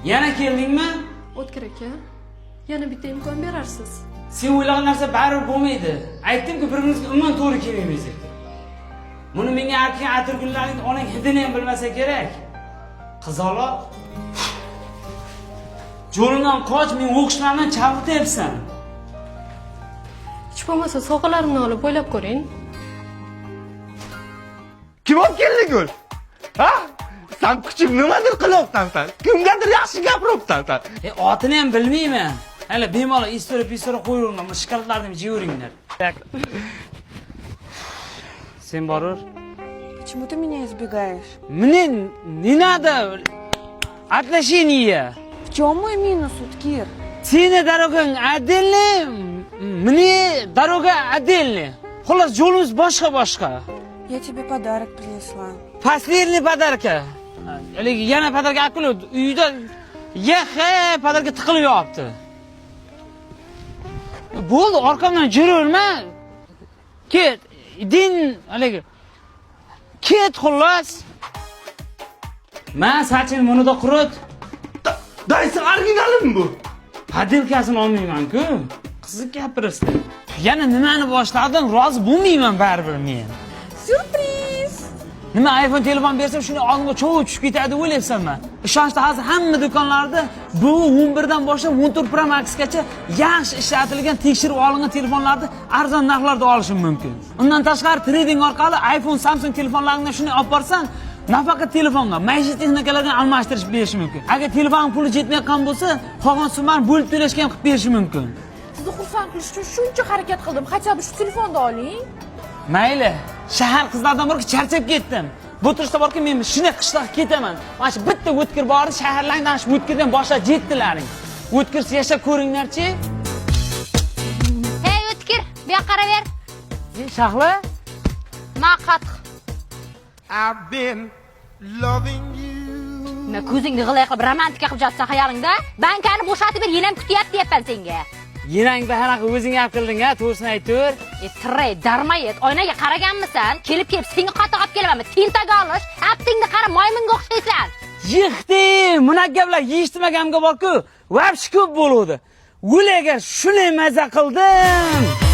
Yana keldingmi? O'tkir aka, yana bitta imkon berarsiz. Sen o'ylagan narsa baribir bo'lmaydi. Aytdim-ku, bir-birimizga umuman to'g'ri kelmaymiz. Buni menga aytgan atirgullarning onang hidini ham bilmasa kerak. Qizaloq. Yo'limdan qoch, men o'qishlardan chalg'ityapsan. Hech bo'lmasa sovg'alarimni olib o'ylab ko'ring. Kim olib kelding gul? Ha? Sen kuchuk nimadir qilyapsan sen? Kimgadir yaxshi gapiryapsan sen? Otini ham bilmayman. Hali bemalol istorib qo'yaverma, shikolatlarni yeyaveringlar. Sen borur. Почему ты меня избегаешь? Мне не надо отношения. В чем мой минус, Уткир? Сени дорогаң отдельный, мне дорога отдельная. Xullas, yo'limiz boshqa. Я тебе подарок принесла. Последний подарок. Yana pодарка olib keldi. Uyda pодарка tiqilib yotibdi. Bo'ldi, orqamdan yuraverma. Ket, haligi. Ket xullas. Men sachini bunida qurut. Daysi originalim bu. Padelkasini olmayman-ku. Qiziq gapirasiz. Yana nimani boshladim, rozi bo'lmayman baribir men. Сюрприз! Nima iPhone telefon bersam shuni oldimga cho'g' tushib ketadi o'ylayapsanmi? Ishonchda hozir hamma do'konlarda bu 11 dan boshlab 14 Pro Max gacha yaxshi ishlatilgan, tekshirib olingan telefonlarni arzon narxlarda olishim mumkin. Undan tashqari trading orqali iPhone, Samsung telefonlarini shuni olib borsan, nafaqat telefonga, maishiy texnikalarni almashtirish berish mumkin. Agar telefon puli yetmayotgan bo'lsa, qolgan summani bo'lib to'lashga ham qilib berish mumkin. Sizni xursand qilish uchun shuncha harakat qildim. Qachon shu telefonni oling? Mayli, shahar qizlardan borib charchab ketdim. Bu turishda borki men shunday qishloqqa ketaman. Mana shu bitta o'tkir bordi, shaharlardan shu o'tkirdan boshlab jetdilaring. O'tkirsiz yashab ko'ringlar-chi. Hey o'tkir, bu yoqqa qaraver. Shahla? Maqat. I've been loving you. Men ko'zingni g'ilay qilib romantika qilib jotsan xayolingda. Bankani bo'shatib ber, yenam kutyapti deyapman senga. Yenangda hanaqa o'zing gap qilding-a, to'g'risini aytur. Trey, darmayet, oynaga qaraganmisan? Kelib senga qatoq olib kelamanmi? Tintaga olish, aptingni qara, maymunga o'xshaysan. Yixti, bunaqa gaplar yeshitmaganimga borku, vabshi ko'p bo'ladi. O'laga shuni maza qildim.